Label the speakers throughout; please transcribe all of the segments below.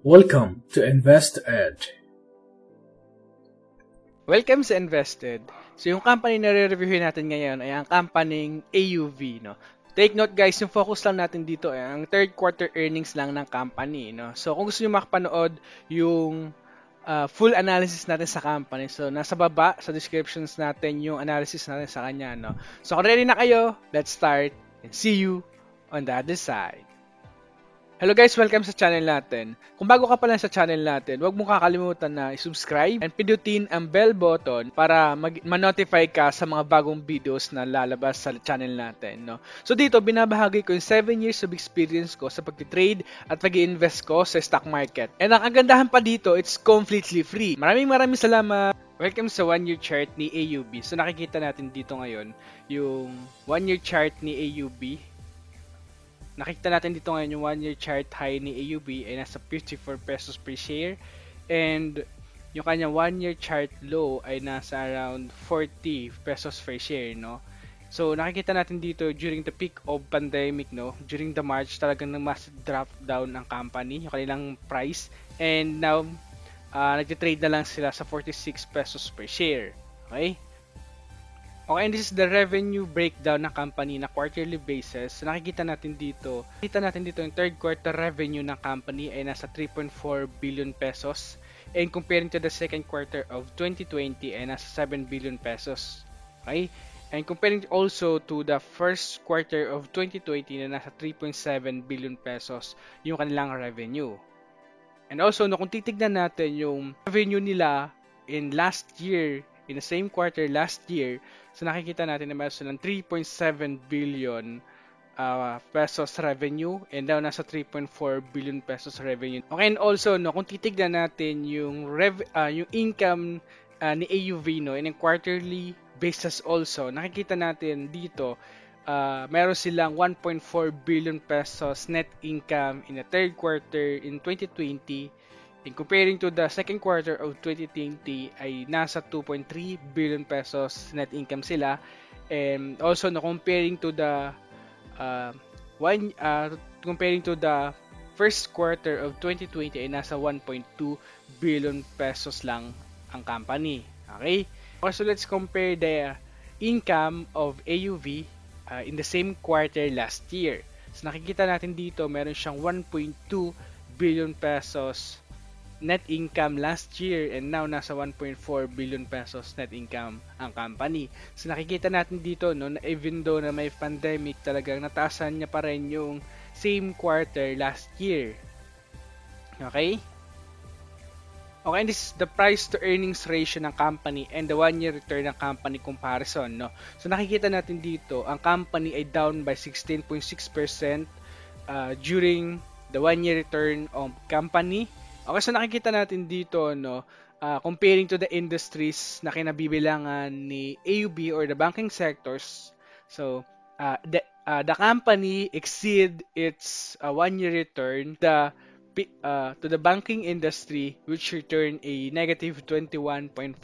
Speaker 1: Welcome to InvestEd.
Speaker 2: Welcome sa Invested. So yung company na re-reviewin natin ngayon ay ang company AUV, no. Take note guys, yung focus lang natin dito ay ang third quarter earnings lang ng company, no. So kung gusto niyo makapanood yung full analysis natin sa company, so nasa baba sa descriptions natin yung analysis natin sa kanya, no. So kung ready na kayo, let's start and see you on the other side. Hello guys, welcome sa channel natin. Kung bago ka pa lang sa channel natin, huwag mong kakalimutan na i-subscribe and pindutin ang bell button para ma-notify ka sa mga bagong videos na lalabas sa channel natin. No? So dito, binabahagi ko yung 7 years of experience ko sa pag-trade at pag-invest ko sa stock market. And ang kagandahan pa dito, it's completely free. Maraming salamat! Welcome sa 1-year chart ni AUB. So nakikita natin dito ngayon yung 1-year chart ni AUB. Nakita natin dito ngayon yung 1-year chart high ni AUB ay nasa 54 pesos per share and yung kanyang 1-year chart low ay nasa around 40 pesos per share, no. So nakikita natin dito during the peak of pandemic, no, during the March talagang massive drop down ang company, yung kanilang price, and now nagte-trade na lang sila sa 46 pesos per share. Okay? Okay, and this is the revenue breakdown ng company na quarterly basis. So, nakikita natin dito yung third quarter revenue ng company ay nasa 3.4 billion pesos. And comparing to the second quarter of 2020 ay nasa 7 billion pesos. Okay? And comparing also to the first quarter of 2020 na nasa 3.7 billion pesos yung kanilang revenue. And also, no, kung titignan natin yung revenue nila in last year, in the same quarter last year, so nakikita natin na meron silang 3.7 billion pesos revenue and now nasa 3.4 billion pesos revenue. Okay, and also no, kung titignan natin yung income ni AUV, no, in a quarterly basis also, nakikita natin dito meron silang 1.4 billion pesos net income in the third quarter in 2020. And comparing to the second quarter of 2020 ay nasa 2.3 billion pesos net income sila. And also no, comparing to the first quarter of 2020 ay nasa 1.2 billion pesos lang ang company. Okay? So let's compare the income of AUV in the same quarter last year. So nakikita natin dito meron siyang 1.2 billion pesos net income last year and now nasa 1.4 billion pesos net income ang company. So nakikita natin dito, no, na even though na may pandemic, talagang nataasan niya pa rin yung same quarter last year. Okay? Okay, and this is the price to earnings ratio ng company and the 1-year return ng company comparison, no. So nakikita natin dito, ang company ay down by 16.6% during the 1-year return of company. Okay, so nakikita natin dito, no, comparing to the industries na kinabibilangan ni AUB or the banking sectors. So, the company exceed its 1-year return to the banking industry, which returned a negative 21.5%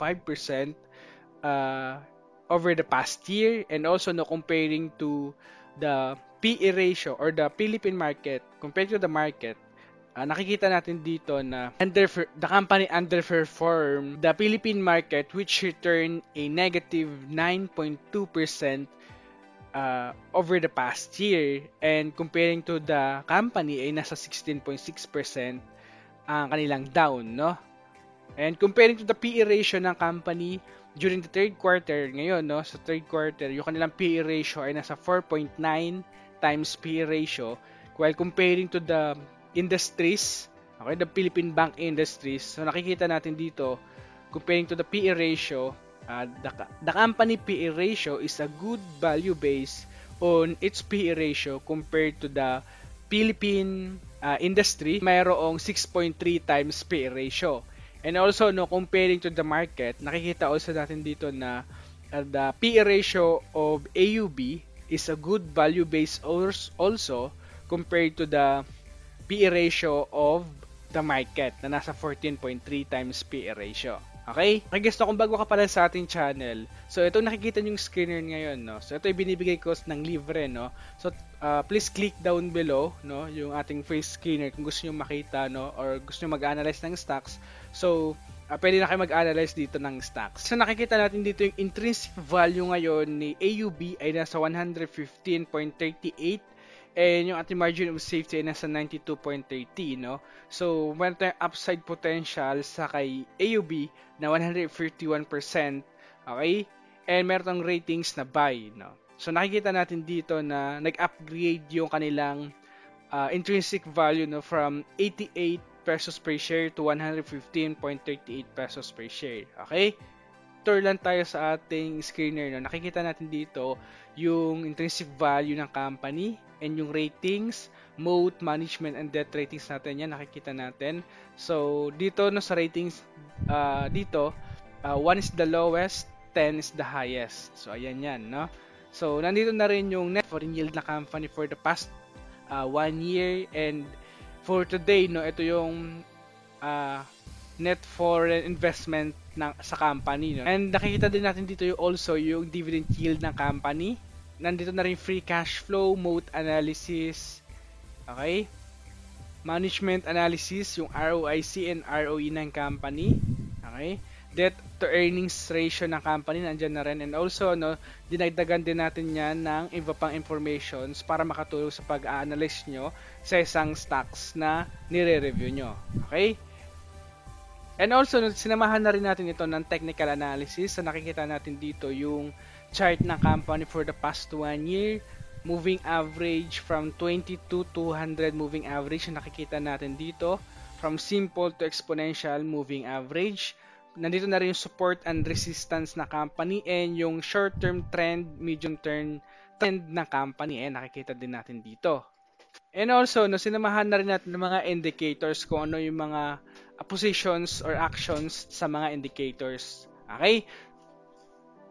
Speaker 2: over the past year, and also no, comparing to the PE ratio or the Philippine market compared to the market. Nakikita natin dito na the company underperformed the Philippine market, which returned a negative 9.2% over the past year, and comparing to the company ay nasa 16.6% ang kanilang down, no? And comparing to the PE ratio ng company during the third quarter ngayon, no, sa third quarter yung kanilang PE ratio ay nasa 4.9 times PE ratio, while comparing to the industries, okay, the Philippine bank industries. So nakikita natin dito, comparing to the PE ratio, the company PE ratio is a good value based on its PE ratio compared to the Philippine industry, mayroong 6.3 times PE ratio. And also, no, comparing to the market, nakikita also natin dito na the PE ratio of AUB is a good value based also compared to the PE ratio of the market na nasa 14.3 times PE ratio. Okay? Okay guys, kung bago ka pala sa ating channel, so ito nakikita nyo yung screener ngayon, no? So ito ay binibigay ko ng libre, no? So please click down below, no? Yung ating face screener kung gusto nyo makita, no? Or gusto nyo mag-analyze ng stocks. So pwede na kayo mag-analyze dito ng stocks. So nakikita natin dito yung intrinsic value ngayon ni AUB ay nasa 115.38. And yung ating margin of safety ay nasa 92.30, no? So, meron tayong upside potential sa kay AUB na 151%, okay? And meron tayong ratings na buy, no? So, nakikita natin dito na nag-upgrade yung kanilang intrinsic value, no, from 88 pesos per share to 115.38 pesos per share, okay? Tour lang tayo sa ating screener, no? Nakikita natin dito yung intrinsic value ng company and yung ratings, moat, management, and debt ratings natin yan, nakikita natin. So, dito no sa ratings, dito, 1 is the lowest, 10 is the highest. So, ayan yan, no? So, nandito na rin yung net foreign yield na company for the past 1 year, and for today, no, ito yung net foreign investment sa company, no? And nakikita din natin dito yung also yung dividend yield ng company. Nandito na rin free cash flow, moat analysis, okay? Management analysis, yung ROIC and ROE ng company, okay? Debt to earnings ratio ng company, nandyan na rin. And also, no, dinagdagan din natin yan ng iba pang informations para makatulong sa pag-analyze nyo sa isang stocks na nire-review nyo, okay? And also, sinamahan na rin natin ito ng technical analysis. So, nakikita natin dito yung chart ng company for the past 1 year. Moving average from 20 to 200 moving average. Nakikita natin dito. From simple to exponential moving average. Nandito na rin yung support and resistance na company. And yung short-term trend, medium-term trend ng company. Nakikita din natin dito. And also, no, sinamahan na rin natin ng mga indicators kung ano yung mga positions or actions sa mga indicators. Okay?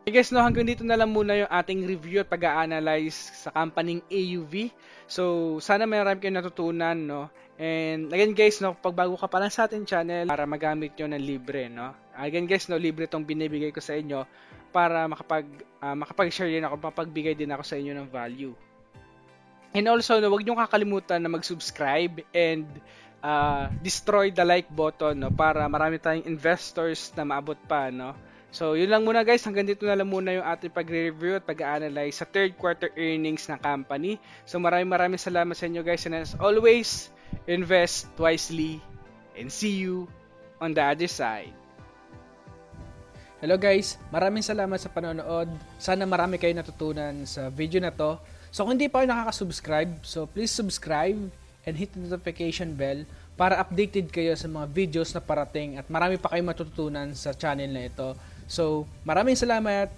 Speaker 2: Okay guys, no, hanggang dito na lang muna yung ating review at pag-a-analyze sa company AUV. So, sana marami kayong natutunan, no? And again guys, no, pag bago ka pa lang sa ating channel, para magamit nyo ng libre, no? Again guys, no, libre itong binibigay ko sa inyo para makapag-share din ako, mapagbigay din ako sa inyo ng value. And also, no, huwag nyo kakalimutan na mag-subscribe and destroy the like button, no, para marami tayong investors na maabot pa, no? So, yun lang muna guys. Hanggang dito na lang muna yung ating pag-review at pag-analyze sa third quarter earnings ng company. So, maraming salamat sa inyo guys. And as always, invest wisely and see you on the other side.
Speaker 1: Hello guys, maraming salamat sa panonood. Sana marami kayo natutunan sa video na to. So kung hindi pa kayo nakaka-subscribe, so please subscribe and hit the notification bell para updated kayo sa mga videos na parating at marami pa kayong matututunan sa channel na ito. So maraming salamat.